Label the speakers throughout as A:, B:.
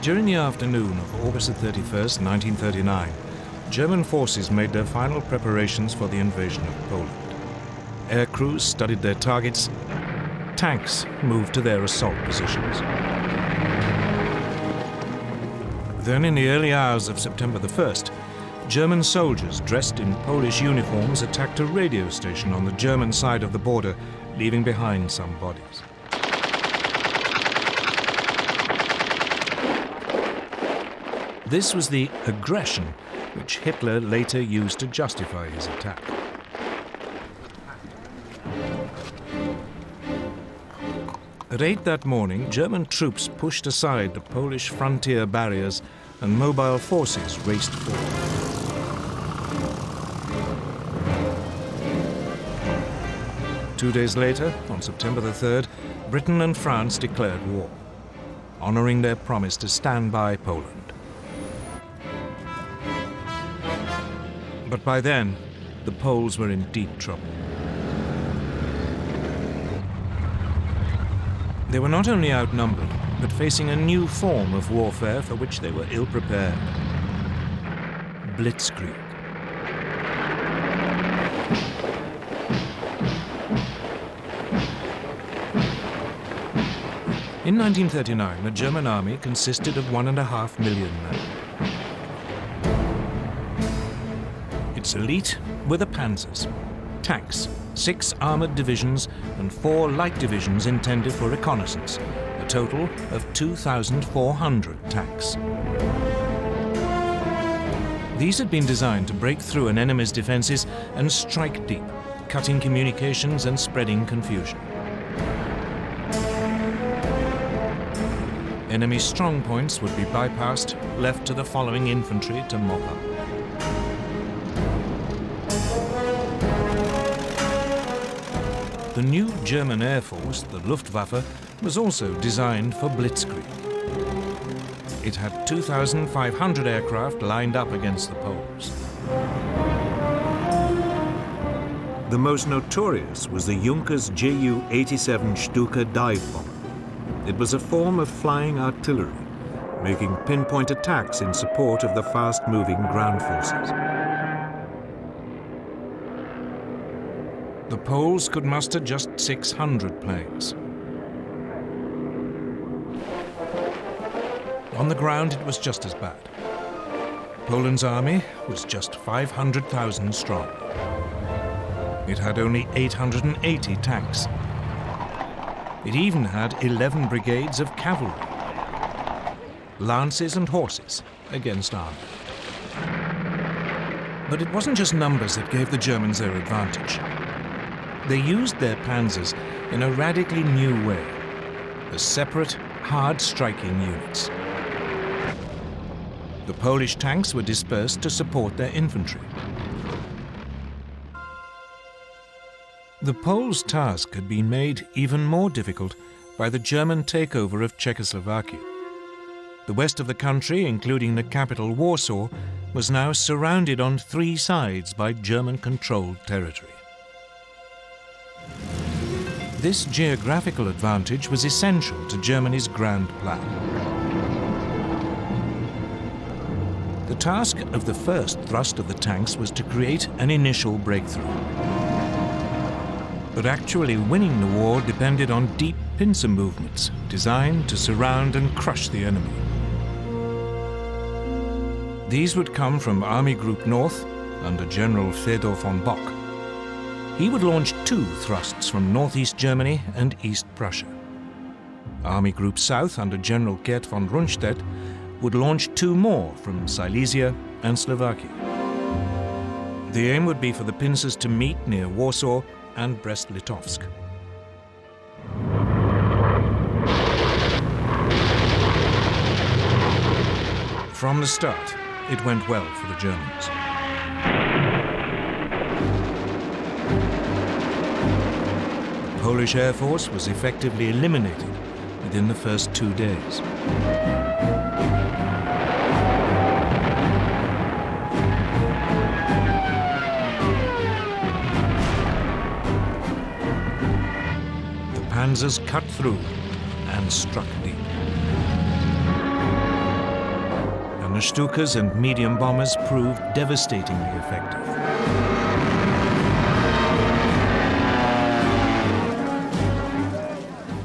A: During the afternoon of August 31st, 1939, German forces made their final preparations for the invasion of Poland. Air crews studied their targets. Tanks moved to their assault positions. Then, in the early hours of September the 1st, German soldiers dressed in Polish uniforms attacked a radio station on the German side of the border, leaving behind some bodies. This was the aggression which Hitler later used to justify his attack. At 8 that morning, German troops pushed aside the Polish frontier barriers and mobile forces raced forward. Two days later, on September the 3rd, Britain and France declared war, honoring their promise to stand by Poland. But by then, the Poles were in deep trouble. They were not only outnumbered, but facing a new form of warfare for which they were ill-prepared. Blitzkrieg. In 1939, the German army consisted of 1.5 million men. Its elite were the panzers, tanks, 6 armored divisions and 4 light divisions intended for reconnaissance, a total of 2,400 tanks. These had been designed to break through an enemy's defenses and strike deep, cutting communications and spreading confusion. Enemy strong points would be bypassed, left to the following infantry to mop up. The new German Air Force, the Luftwaffe, was also designed for Blitzkrieg. It had 2,500 aircraft lined up against the Poles. The most notorious was the Junkers Ju-87 Stuka dive bomber. It was a form of flying artillery, making pinpoint attacks in support of the fast-moving ground forces. The Poles could muster just 600 planes. On the ground, it was just as bad. Poland's army was just 500,000 strong. It had only 880 tanks. It even had 11 brigades of cavalry, lances and horses against army. But it wasn't just numbers that gave the Germans their advantage. They used their panzers in a radically new way, as separate, hard-striking units. The Polish tanks were dispersed to support their infantry. The Poles' task had been made even more difficult by the German takeover of Czechoslovakia. The west of the country, including the capital Warsaw, was now surrounded on 3 sides by German-controlled territory. This geographical advantage was essential to Germany's grand plan. The task of the first thrust of the tanks was to create an initial breakthrough. But actually winning the war depended on deep pincer movements designed to surround and crush the enemy. These would come from Army Group North under General Fedor von Bock. He would launch 2 thrusts from northeast Germany and East Prussia. Army Group South under General Gerd von Rundstedt would launch 2 more from Silesia and Slovakia. The aim would be for the pincers to meet near Warsaw and Brest-Litovsk. From the start, it went well for the Germans. The Polish Air Force was effectively eliminated within the first 2 days. The panzers cut through and struck deep. The Stukas and medium bombers proved devastatingly effective.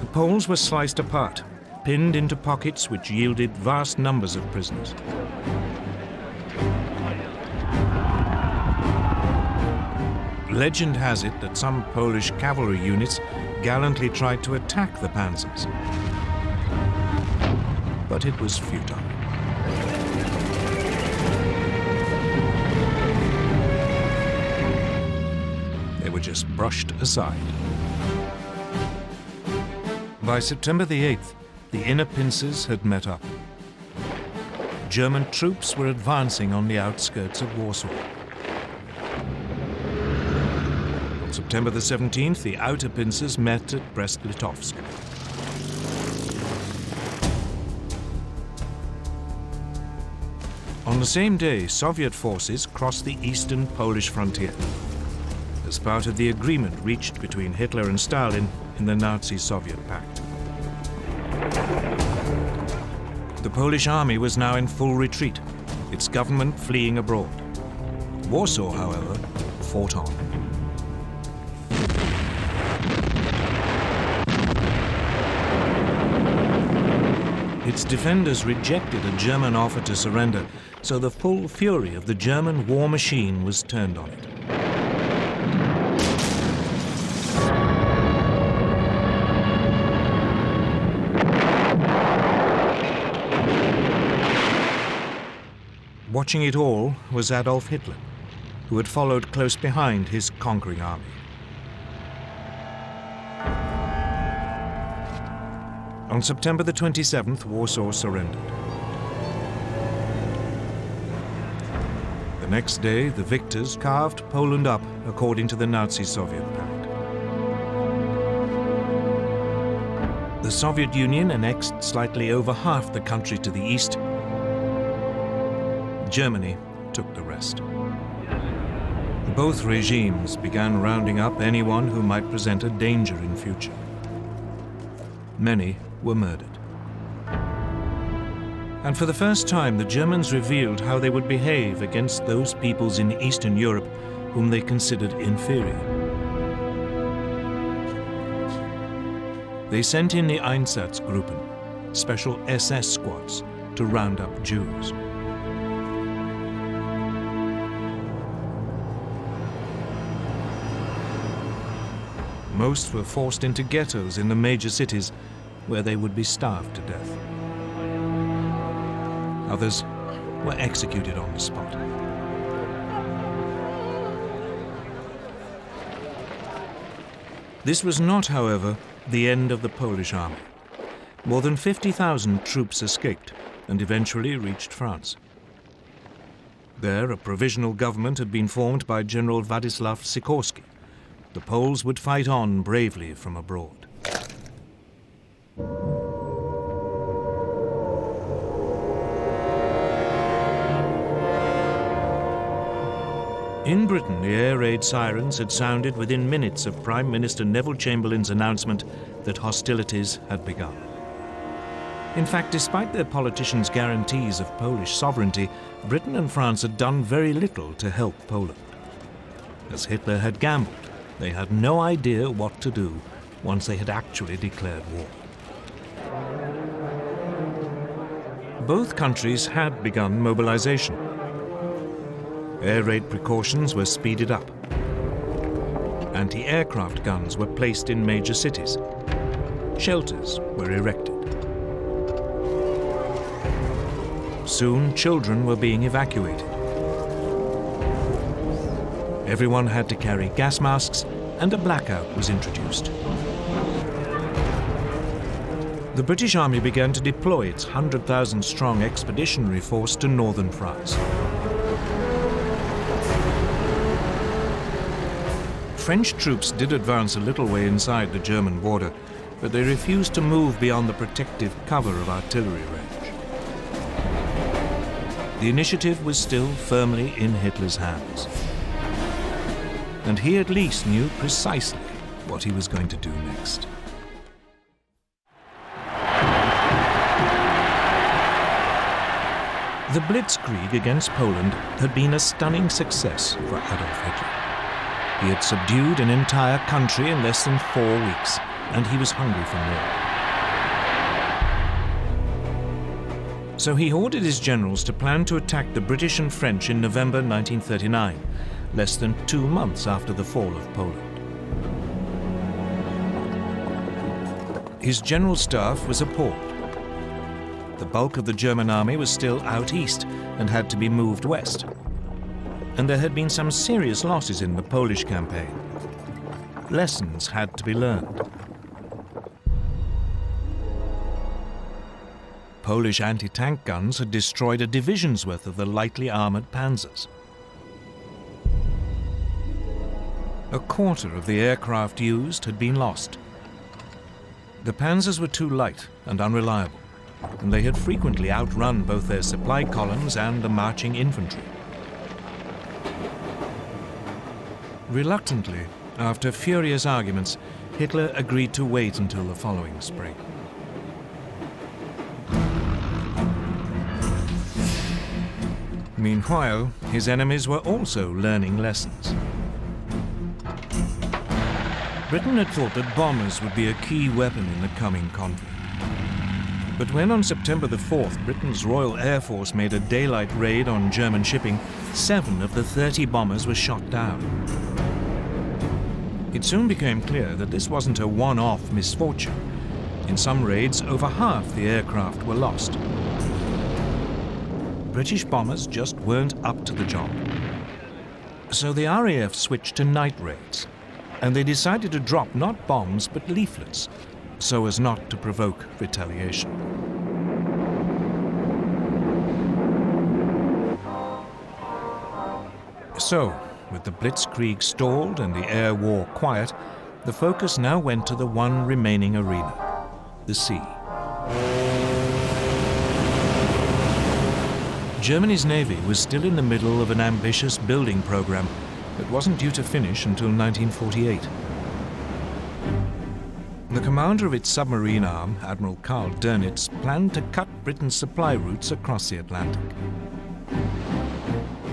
A: The Poles were sliced apart, pinned into pockets which yielded vast numbers of prisoners. Legend has it that some Polish cavalry units gallantly tried to attack the panzers, but it was futile. They were just brushed aside. By September the 8th, the inner pincers had met up. German troops were advancing on the outskirts of Warsaw. On September the 17th, the outer pincers met at Brest-Litovsk. On the same day, Soviet forces crossed the eastern Polish frontier as part of the agreement reached between Hitler and Stalin in the Nazi-Soviet pact. The Polish army was now in full retreat, its government fleeing abroad. Warsaw, however, fought on. Its defenders rejected a German offer to surrender, so the full fury of the German war machine was turned on it. Watching it all was Adolf Hitler, who had followed close behind his conquering army. On September the 27th, Warsaw surrendered. The next day, the victors carved Poland up according to the Nazi-Soviet pact. The Soviet Union annexed slightly over half the country to the east. Germany took the rest. Both regimes began rounding up anyone who might present a danger in future. Many were murdered. And for the first time, the Germans revealed how they would behave against those peoples in Eastern Europe whom they considered inferior. They sent in the Einsatzgruppen, special SS squads, to round up Jews. Most were forced into ghettos in the major cities, where they would be starved to death. Others were executed on the spot. This was not, however, the end of the Polish army. More than 50,000 troops escaped and eventually reached France. There, a provisional government had been formed by General Władysław Sikorski. The Poles would fight on bravely from abroad. In Britain, the air raid sirens had sounded within minutes of Prime Minister Neville Chamberlain's announcement that hostilities had begun. In fact, despite their politicians' guarantees of Polish sovereignty, Britain and France had done very little to help Poland. As Hitler had gambled, they had no idea what to do once they had actually declared war. Both countries had begun mobilization. Air raid precautions were speeded up. Anti-aircraft guns were placed in major cities. Shelters were erected. Soon, children were being evacuated. Everyone had to carry gas masks, and a blackout was introduced. The British Army began to deploy its 100,000-strong expeditionary force to northern France. French troops did advance a little way inside the German border, but they refused to move beyond the protective cover of artillery range. The initiative was still firmly in Hitler's hands. And he at least knew precisely what he was going to do next. The Blitzkrieg against Poland had been a stunning success for Adolf Hitler. He had subdued an entire country in less than 4 weeks, and he was hungry for more. So he ordered his generals to plan to attack the British and French in November 1939, less than 2 months after the fall of Poland. His general staff was appalled. The bulk of the German army was still out east and had to be moved west. And there had been some serious losses in the Polish campaign. Lessons had to be learned. Polish anti-tank guns had destroyed a division's worth of the lightly armored panzers. A quarter of the aircraft used had been lost. The panzers were too light and unreliable, and they had frequently outrun both their supply columns and the marching infantry. Reluctantly, after furious arguments, Hitler agreed to wait until the following spring. Meanwhile, his enemies were also learning lessons. Britain had thought that bombers would be a key weapon in the coming conflict. But when on September the 4th, Britain's Royal Air Force made a daylight raid on German shipping, 7 of the 30 bombers were shot down. It soon became clear that this wasn't a one-off misfortune. In some raids, over half the aircraft were lost. British bombers just weren't up to the job. So the RAF switched to night raids, and they decided to drop not bombs but leaflets, so as not to provoke retaliation. So, with the Blitzkrieg stalled and the air war quiet, the focus now went to the one remaining arena, the sea. Germany's navy was still in the middle of an ambitious building program that wasn't due to finish until 1948. The commander of its submarine arm, Admiral Karl Dönitz, planned to cut Britain's supply routes across the Atlantic.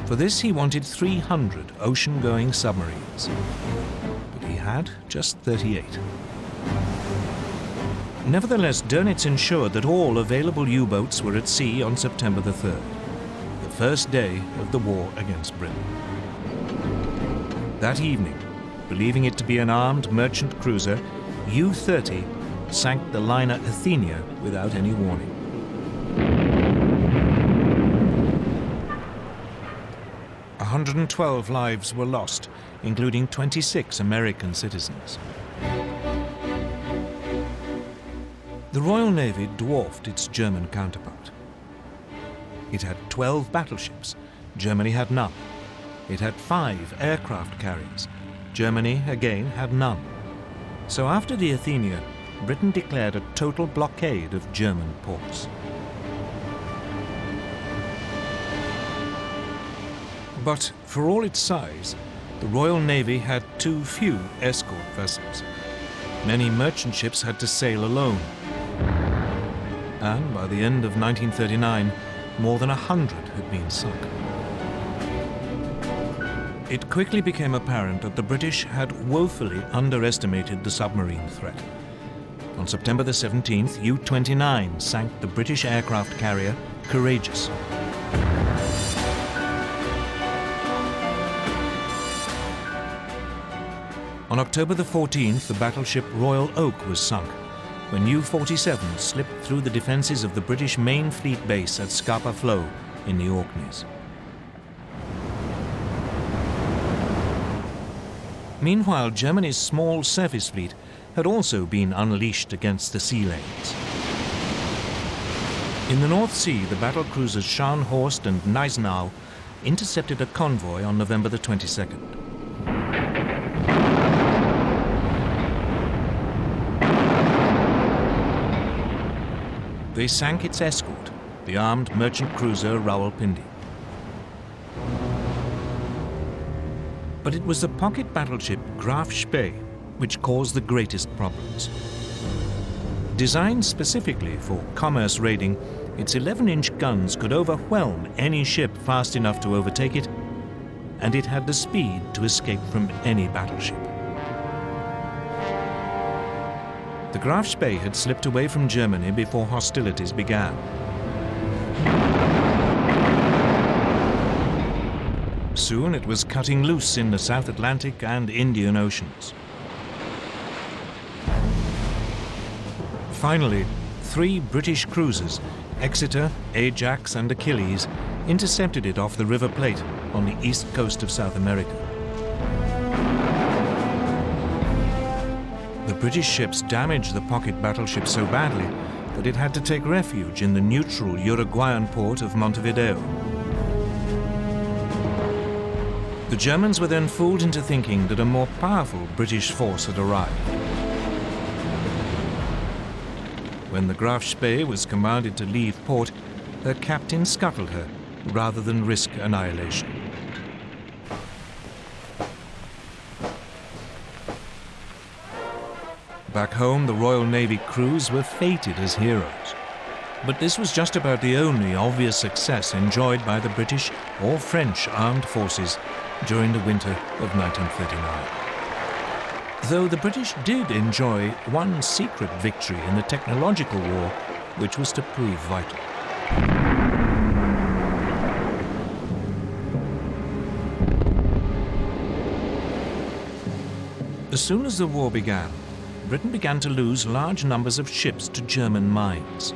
A: For this, he wanted 300 ocean-going submarines, but he had just 38. Nevertheless, Dönitz ensured that all available U-boats were at sea on September the 3rd, the first day of the war against Britain. That evening, believing it to be an armed merchant cruiser, U-30 sank the liner Athenia without any warning. A 112 lives were lost, including 26 American citizens. The Royal Navy dwarfed its German counterpart. It had 12 battleships. Germany had none. It had 5 aircraft carriers. Germany, again, had none. So after the Athenia, Britain declared a total blockade of German ports. But for all its size, the Royal Navy had too few escort vessels. Many merchant ships had to sail alone. And by the end of 1939, more than 100 had been sunk. It quickly became apparent that the British had woefully underestimated the submarine threat. On September the 17th, U-29 sank the British aircraft carrier Courageous. On October the 14th, the battleship Royal Oak was sunk when U-47 slipped through the defenses of the British main fleet base at Scapa Flow in the Orkneys. Meanwhile, Germany's small surface fleet had also been unleashed against the sea lanes. In the North Sea, the battle cruisers Scharnhorst and Gneisenau intercepted a convoy on November the 22nd. They sank its escort, the armed merchant cruiser Rawalpindi. But it was the pocket battleship Graf Spee which caused the greatest problems. Designed specifically for commerce raiding, Its 11-inch guns could overwhelm any ship fast enough to overtake it, and it had the speed to escape from any battleship. The Graf Spee had slipped away from Germany before hostilities began. Soon it was cutting loose in the South Atlantic and Indian Oceans. Finally, 3 British cruisers, Exeter, Ajax and Achilles, intercepted it off the River Plate on the east coast of South America. The British ships damaged the pocket battleship so badly that it had to take refuge in the neutral Uruguayan port of Montevideo. The Germans were then fooled into thinking that a more powerful British force had arrived. When the Graf Spee was commanded to leave port, her captain scuttled her rather than risk annihilation. Back home, the Royal Navy crews were feted as heroes. But this was just about the only obvious success enjoyed by the British or French armed forces during the winter of 1939. Though the British did enjoy one secret victory in the technological war, which was to prove vital. As soon as the war began, Britain began to lose large numbers of ships to German mines.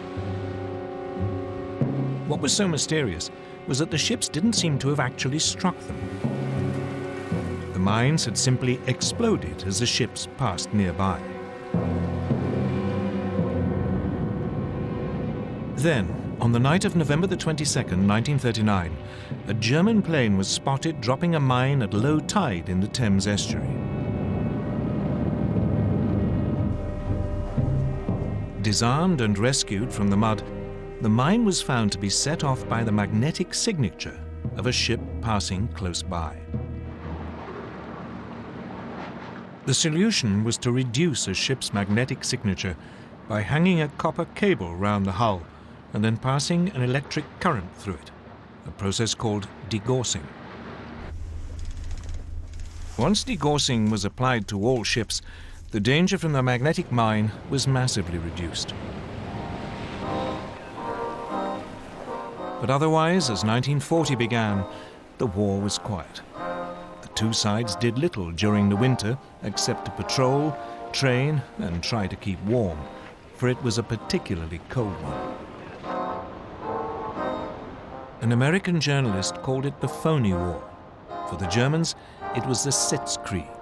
A: What was so mysterious was that the ships didn't seem to have actually struck them. The mines had simply exploded as the ships passed nearby. Then, on the night of November the 22nd, 1939, a German plane was spotted dropping a mine at low tide in the Thames estuary. Disarmed and rescued from the mud, the mine was found to be set off by the magnetic signature of a ship passing close by. The solution was to reduce a ship's magnetic signature by hanging a copper cable round the hull and then passing an electric current through it, a process called degaussing. Once degaussing was applied to all ships, the danger from the magnetic mine was massively reduced. But otherwise, as 1940 began, the war was quiet. The two sides did little during the winter except to patrol, train, and try to keep warm, for it was a particularly cold one. An American journalist called it the phony war. For the Germans, it was the Blitzkrieg.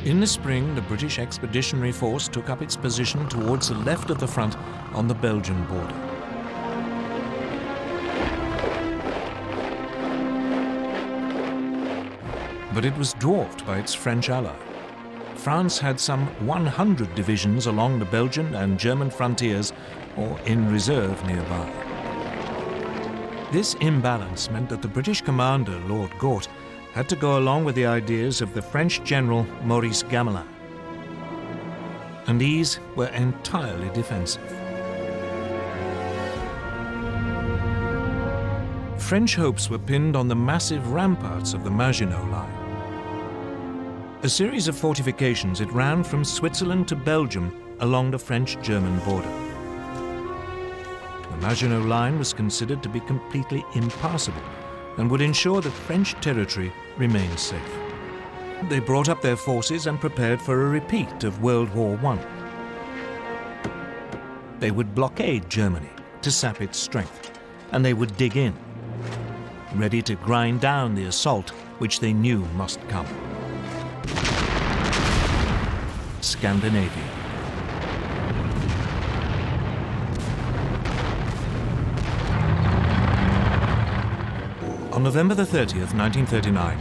A: In the spring, the British Expeditionary Force took up its position towards the left of the front on the Belgian border. But it was dwarfed by its French ally. France had some 100 divisions along the Belgian and German frontiers or in reserve nearby. This imbalance meant that the British commander, Lord Gort, had to go along with the ideas of the French general Maurice Gamelin. And these were entirely defensive. French hopes were pinned on the massive ramparts of the Maginot Line. A series of fortifications, it ran from Switzerland to Belgium along the French-German border. The Maginot Line was considered to be completely impassable and would ensure that French territory remained safe. They brought up their forces and prepared for a repeat of World War I. They would blockade Germany to sap its strength, and they would dig in, ready to grind down the assault which they knew must come. Scandinavia. On November the 30th, 1939,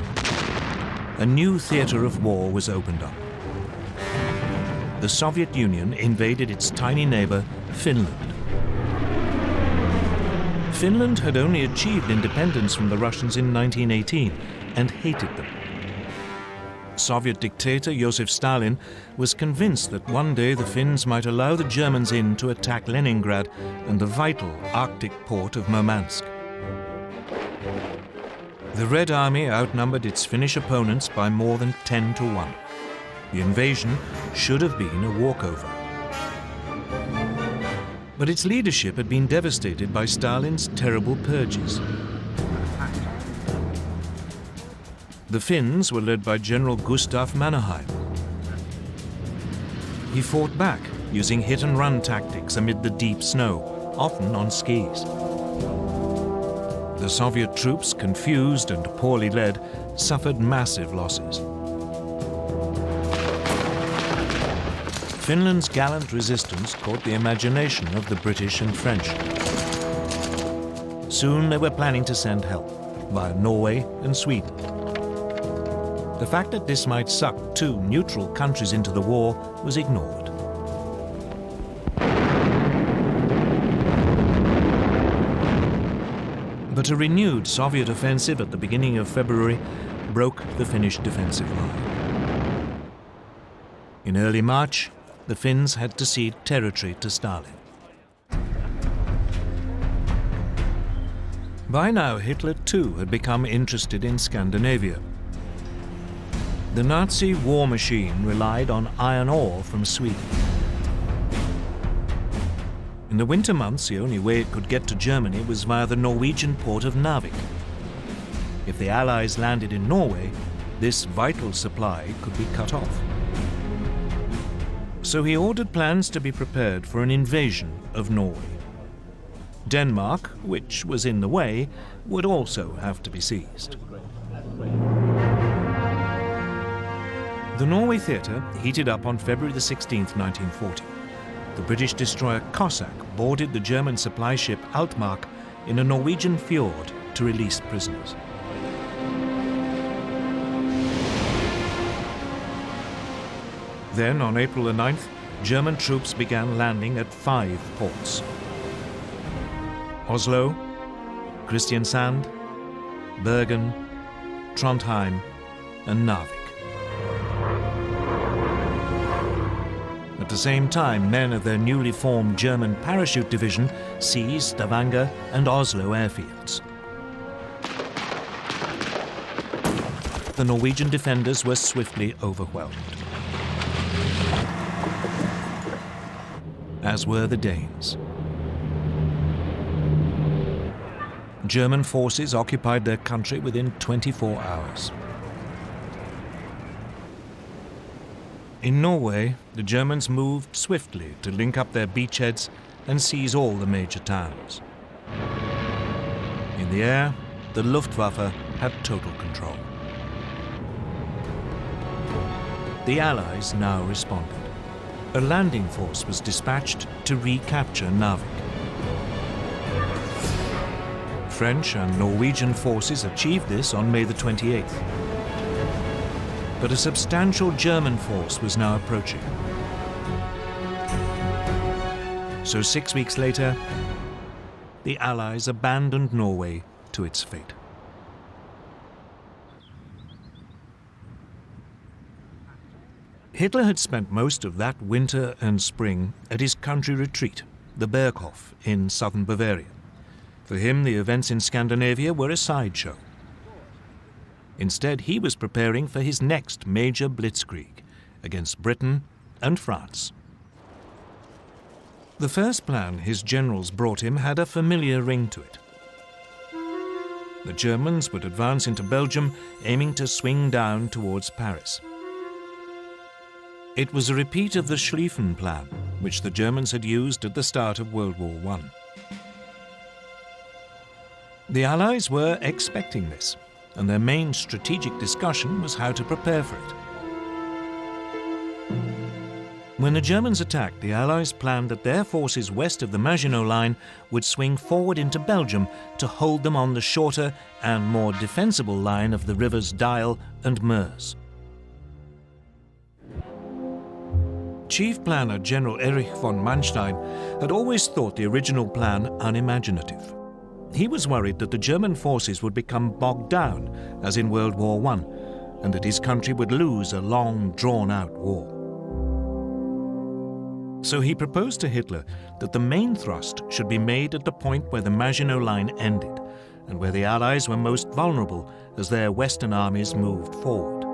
A: a new theater of war was opened up. The Soviet Union invaded its tiny neighbor, Finland. Finland had only achieved independence from the Russians in 1918 and hated them. Soviet dictator Joseph Stalin was convinced that one day the Finns might allow the Germans in to attack Leningrad and the vital Arctic port of Murmansk. The Red Army outnumbered its Finnish opponents by more than 10 to 1. The invasion should have been a walkover. But its leadership had been devastated by Stalin's terrible purges. The Finns were led by General Gustav Mannerheim. He fought back using hit-and-run tactics amid the deep snow, often on skis. The Soviet troops, confused and poorly led, suffered massive losses. Finland's gallant resistance caught the imagination of the British and French. Soon they were planning to send help via Norway and Sweden. The fact that this might suck two neutral countries into the war was ignored. But a renewed Soviet offensive at the beginning of February broke the Finnish defensive line. In early March, the Finns had to cede territory to Stalin. By now, Hitler too had become interested in Scandinavia. The Nazi war machine relied on iron ore from Sweden. In the winter months, the only way it could get to Germany was via the Norwegian port of Narvik. If the Allies landed in Norway, this vital supply could be cut off. So he ordered plans to be prepared for an invasion of Norway. Denmark, which was in the way, would also have to be seized. The Norway theatre heated up on February the 16th, 1940. The British destroyer Cossack boarded the German supply ship Altmark in a Norwegian fjord to release prisoners. Then, on April the 9th, German troops began landing at 5 ports: Oslo, Kristiansand, Bergen, Trondheim, and Narvik. At the same time, men of their newly formed German parachute division seized Stavanger and Oslo airfields. The Norwegian defenders were swiftly overwhelmed, as were the Danes. German forces occupied their country within 24 hours. In Norway, the Germans moved swiftly to link up their beachheads and seize all the major towns. In the air, the Luftwaffe had total control. The Allies now responded. A landing force was dispatched to recapture Narvik. French and Norwegian forces achieved this on May the 28th. But a substantial German force was now approaching. So 6 weeks later, the Allies abandoned Norway to its fate. Hitler had spent most of that winter and spring at his country retreat, the Berghof in southern Bavaria. For him, the events in Scandinavia were a sideshow. Instead, he was preparing for his next major Blitzkrieg against Britain and France. The first plan his generals brought him had a familiar ring to it. The Germans would advance into Belgium, aiming to swing down towards Paris. It was a repeat of the Schlieffen Plan, which the Germans had used at the start of World War I. The Allies were expecting this, and their main strategic discussion was how to prepare for it. When the Germans attacked, the Allies planned that their forces west of the Maginot Line would swing forward into Belgium to hold them on the shorter and more defensible line of the rivers Dyle and Meuse. Chief planner General Erich von Manstein had always thought the original plan unimaginative. He was worried that the German forces would become bogged down, as in World War I, and that his country would lose a long, drawn-out war. So he proposed to Hitler that the main thrust should be made at the point where the Maginot Line ended, and where the Allies were most vulnerable as their Western armies moved forward.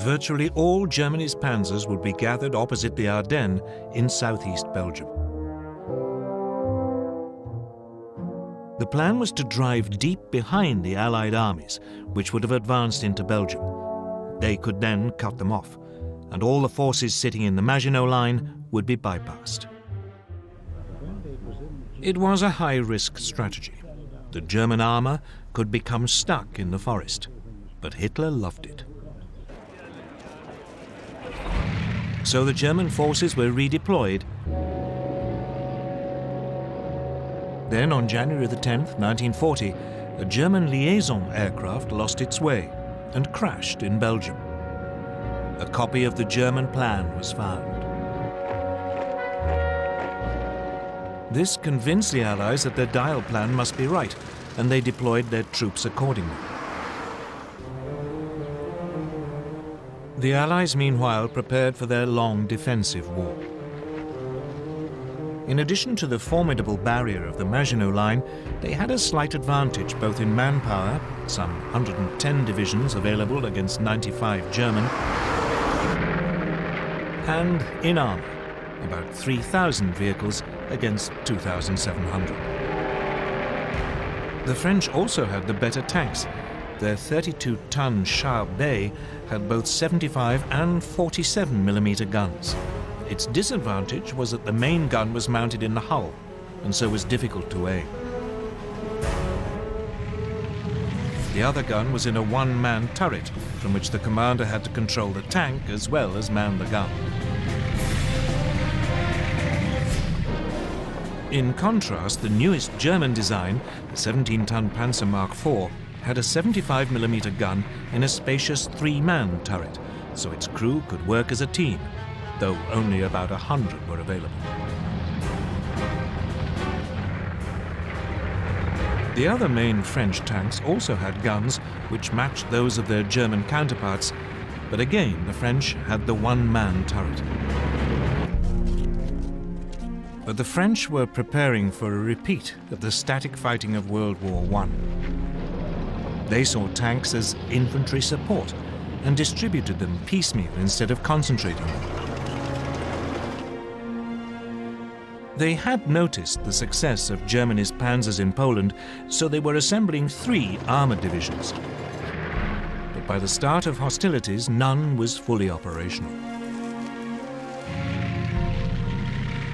A: Virtually all Germany's panzers would be gathered opposite the Ardennes in southeast Belgium. The plan was to drive deep behind the Allied armies, which would have advanced into Belgium. They could then cut them off, and all the forces sitting in the Maginot Line would be bypassed. It was a high-risk strategy. The German armor could become stuck in the forest, but Hitler loved it. So the German forces were redeployed. Then, on January the 10th, 1940, a German liaison aircraft lost its way and crashed in Belgium. A copy of the German plan was found. This convinced the Allies that their Dial plan must be right, and they deployed their troops accordingly. The Allies, meanwhile, prepared for their long defensive war. In addition to the formidable barrier of the Maginot Line, they had a slight advantage both in manpower, some 110 divisions available against 95 German, and in armor, about 3,000 vehicles against 2,700. The French also had the better tanks. Their 32-ton Char Bay had both 75 and 47mm guns. Its disadvantage was that the main gun was mounted in the hull, and so was difficult to aim. The other gun was in a one-man turret, from which the commander had to control the tank as well as man the gun. In contrast, the newest German design, the 17-ton Panzer Mark IV, had a 75mm gun in a spacious three-man turret, so its crew could work as a team, though only about 100 were available. The other main French tanks also had guns which matched those of their German counterparts, but again the French had the one-man turret. But the French were preparing for a repeat of the static fighting of World War I. They saw tanks as infantry support and distributed them piecemeal instead of concentrating them. They had noticed the success of Germany's panzers in Poland, so they were assembling 3 armored divisions. But by the start of hostilities, none was fully operational.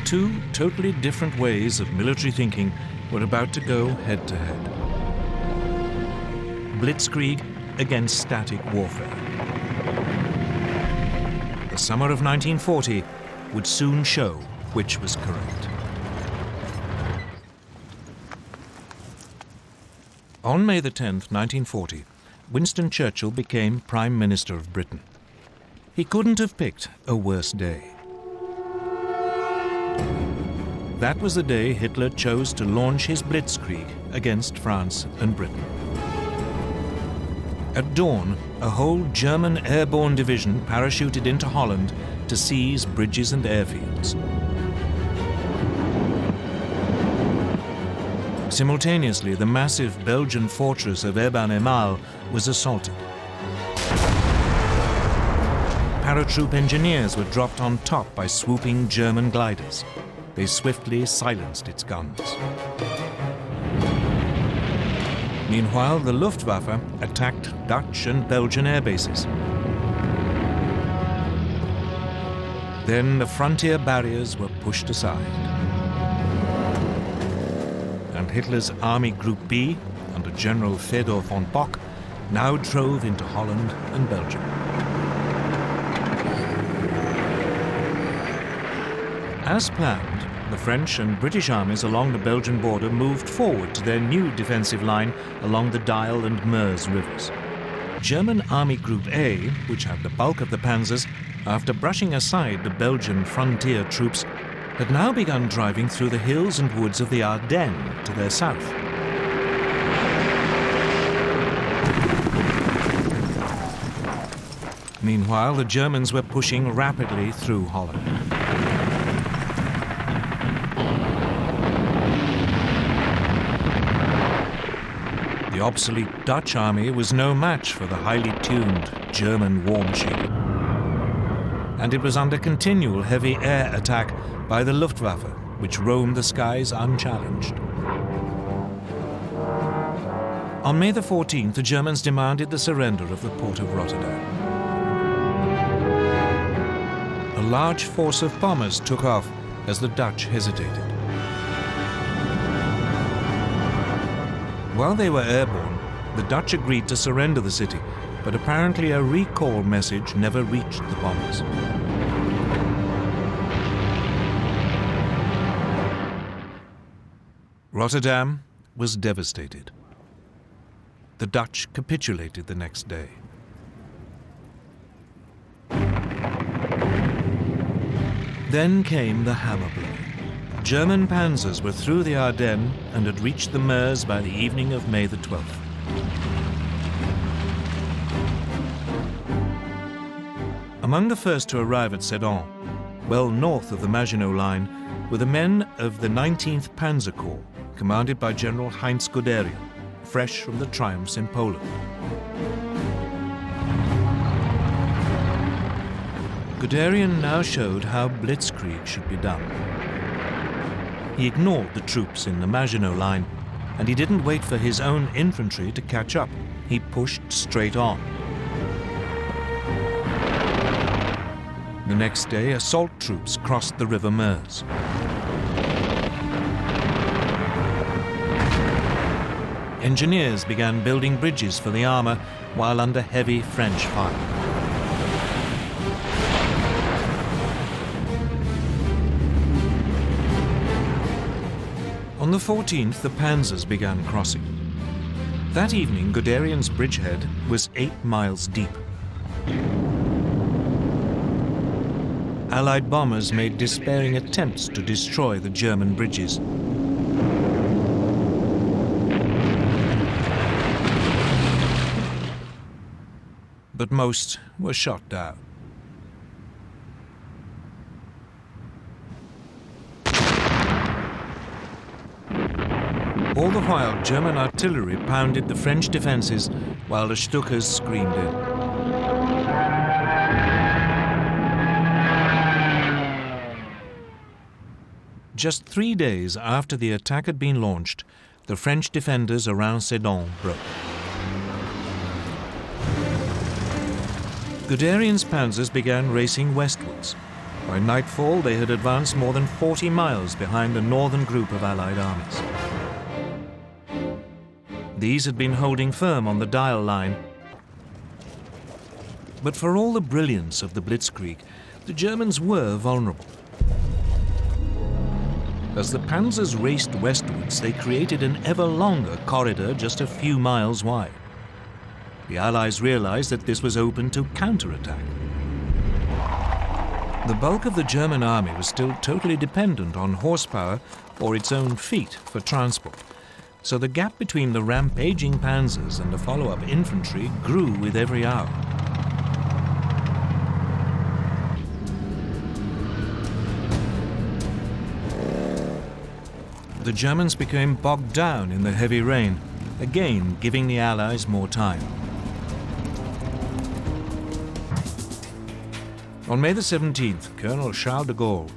A: 2 totally different ways of military thinking were about to go head-to-head. Blitzkrieg against static warfare. The summer of 1940 would soon show which was correct. On May the 10th, 1940, Winston Churchill became Prime Minister of Britain. He couldn't have picked a worse day. That was the day Hitler chose to launch his Blitzkrieg against France and Britain. At dawn, a whole German airborne division parachuted into Holland to seize bridges and airfields. Simultaneously, the massive Belgian fortress of Eben-Emael was assaulted. Paratroop engineers were dropped on top by swooping German gliders. They swiftly silenced its guns. Meanwhile, the Luftwaffe attacked Dutch and Belgian air bases. Then the frontier barriers were pushed aside. And Hitler's Army Group B, under General Fedor von Bock, now drove into Holland and Belgium. As planned, the French and British armies along the Belgian border moved forward to their new defensive line along the Dial and Meuse rivers. German Army Group A, which had the bulk of the panzers, after brushing aside the Belgian frontier troops, had now begun driving through the hills and woods of the Ardennes to their south. Meanwhile, the Germans were pushing rapidly through Holland. The obsolete Dutch army was no match for the highly tuned German war machine. And it was under continual heavy air attack by the Luftwaffe, which roamed the skies unchallenged. On May the 14th, the Germans demanded the surrender of the port of Rotterdam. A large force of bombers took off as the Dutch hesitated. While they were airborne, the Dutch agreed to surrender the city, but apparently a recall message never reached the bombers. Rotterdam was devastated. The Dutch capitulated the next day. Then came the hammer blow. German panzers were through the Ardennes and had reached the Meuse by the evening of May the 12th. Among the first to arrive at Sedan, well north of the Maginot Line, were the men of the 19th Panzer Corps, commanded by General Heinz Guderian, fresh from the triumphs in Poland. Guderian now showed how Blitzkrieg should be done. He ignored the troops in the Maginot Line, and he didn't wait for his own infantry to catch up. He pushed straight on. The next day, assault troops crossed the River Meuse. Engineers began building bridges for the armor while under heavy French fire. On the 14th, the panzers began crossing. That evening, Guderian's bridgehead was 8 miles deep. Allied bombers made despairing attempts to destroy the German bridges. But most were shot down. All the while, German artillery pounded the French defenses while the Stukas screamed in. Just 3 days after the attack had been launched, the French defenders around Sedan broke. Guderian's panzers began racing westwards. By nightfall, they had advanced more than 40 miles behind the northern group of Allied armies. These had been holding firm on the Dial line. But for all the brilliance of the Blitzkrieg, the Germans were vulnerable. As the panzers raced westwards, they created an ever longer corridor just a few miles wide. The Allies realized that this was open to counterattack. The bulk of the German army was still totally dependent on horsepower or its own feet for transport, so the gap between the rampaging panzers and the follow-up infantry grew with every hour. The Germans became bogged down in the heavy rain, again giving the Allies more time. On May the 17th, Colonel Charles de Gaulle,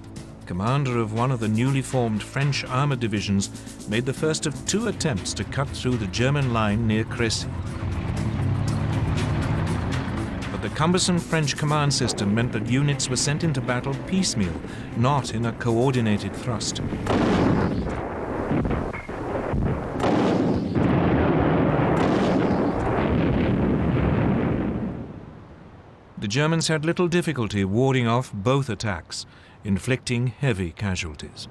A: commander of one of the newly formed French armored divisions, made the first of 2 attempts to cut through the German line near Crécy. But the cumbersome French command system meant that units were sent into battle piecemeal, not in a coordinated thrust. The Germans had little difficulty warding off both attacks, inflicting heavy casualties.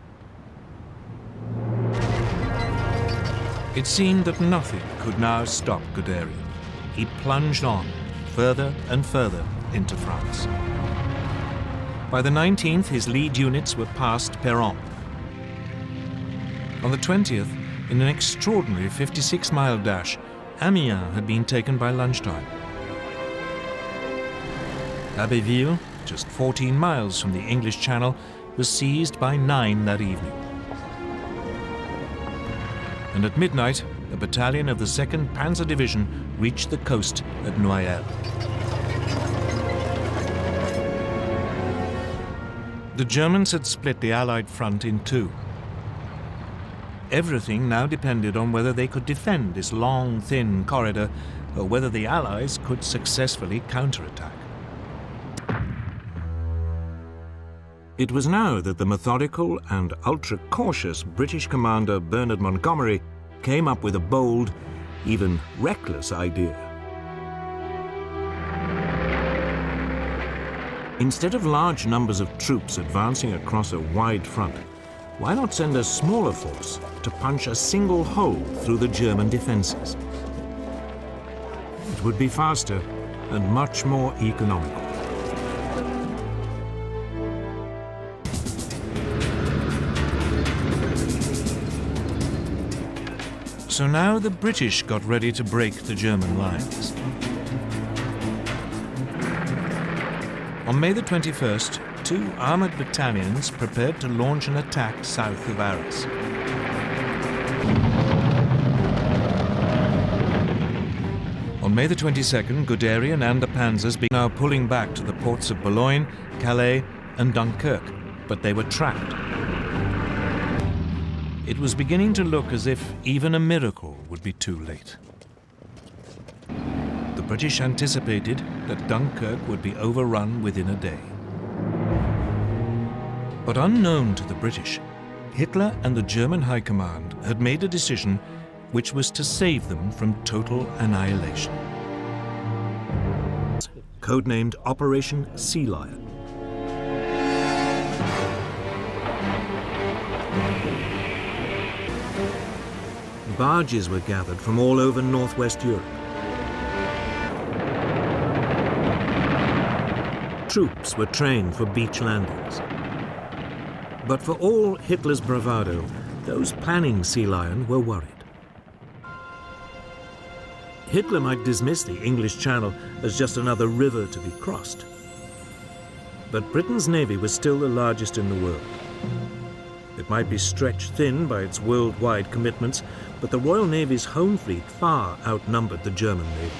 A: It seemed that nothing could now stop Guderian. He plunged on, further and further into France. By the 19th, his lead units were past Péronne. On the 20th, in an extraordinary 56-mile dash, Amiens had been taken by lunchtime. Abbeville, just 14 miles from the English Channel, was seized by 9 that evening. And at midnight, a battalion of the 2nd Panzer Division reached the coast at Noyelles. The Germans had split the Allied front in two. Everything now depended on whether they could defend this long, thin corridor, or whether the Allies could successfully counterattack. It was now that the methodical and ultra-cautious British commander Bernard Montgomery came up with a bold, even reckless idea. Instead of large numbers of troops advancing across a wide front, why not send a smaller force to punch a single hole through the German defenses? It would be faster and much more economical. So now the British got ready to break the German lines. On May the 21st, 2 armoured battalions prepared to launch an attack south of Arras. On May the 22nd, Guderian and the Panzers began now pulling back to the ports of Boulogne, Calais and Dunkirk, but they were trapped. It was beginning to look as if even a miracle would be too late. The British anticipated that Dunkirk would be overrun within a day. But unknown to the British, Hitler and the German High Command had made a decision which was to save them from total annihilation. Codenamed Operation Sea Lion. Barges were gathered from all over northwest Europe. Troops were trained for beach landings. But for all Hitler's bravado, those planning Sea Lion were worried. Hitler might dismiss the English Channel as just another river to be crossed. But Britain's navy was still the largest in the world. It might be stretched thin by its worldwide commitments, but the Royal Navy's home fleet far outnumbered the German Navy.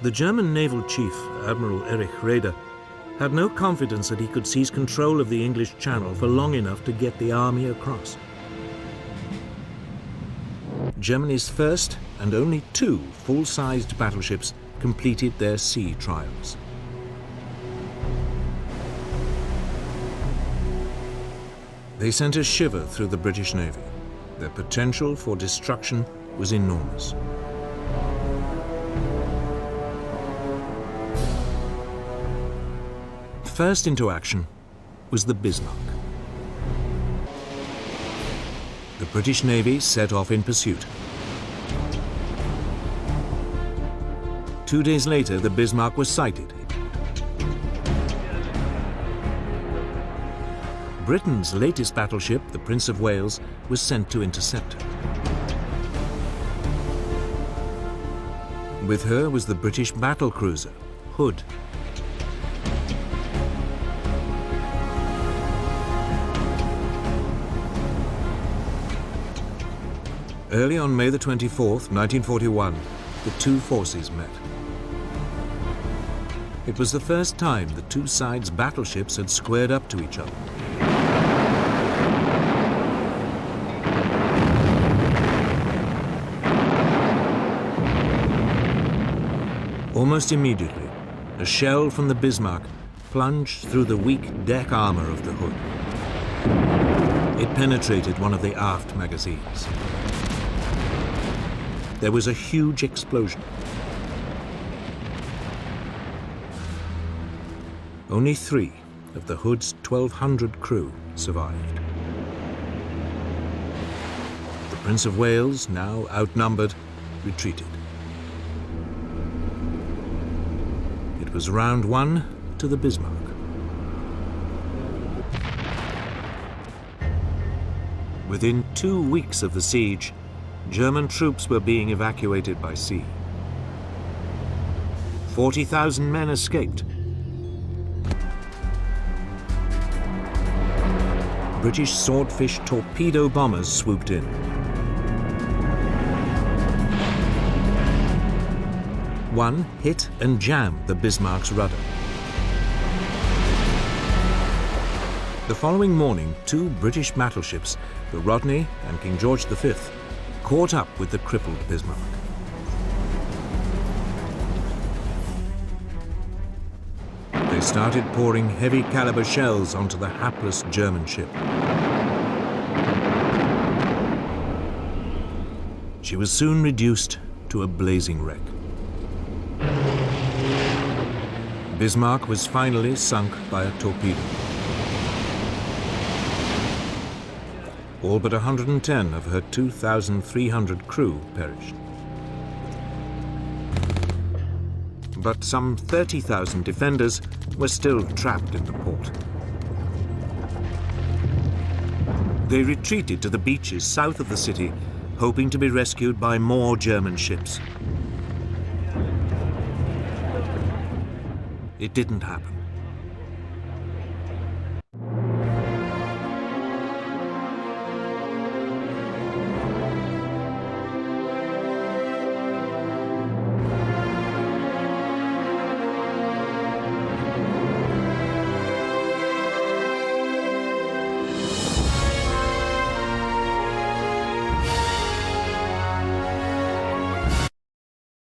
A: The German naval chief, Admiral Erich Raeder, had no confidence that he could seize control of the English Channel for long enough to get the army across. Germany's first and only 2 full-sized battleships completed their sea trials. They sent a shiver through the British Navy. Their potential for destruction was enormous. First into action was the Bismarck. The British Navy set off in pursuit. 2 days later, the Bismarck was sighted. Britain's latest battleship, the Prince of Wales, was sent to intercept her. With her was the British battlecruiser, Hood. Early on May the 24th, 1941, the 2 forces met. It was the first time the 2 sides' battleships had squared up to each other. Almost immediately, a shell from the Bismarck plunged through the weak deck armor of the Hood. It penetrated one of the aft magazines. There was a huge explosion. Only 3 of the Hood's 1,200 crew survived. The Prince of Wales, now outnumbered, retreated. It was round 1 to the Bismarck. Within 2 weeks of the siege, German troops were being evacuated by sea. 40,000 men escaped. British Swordfish torpedo bombers swooped in. One hit and jammed the Bismarck's rudder. The following morning, 2 British battleships, the Rodney and King George V, caught up with the crippled Bismarck. They started pouring heavy caliber shells onto the hapless German ship. She was soon reduced to a blazing wreck. Bismarck was finally sunk by a torpedo. All but 110 of her 2,300 crew perished. But some 30,000 defenders were still trapped in the port. They retreated to the beaches south of the city, hoping to be rescued by more German ships. It didn't happen.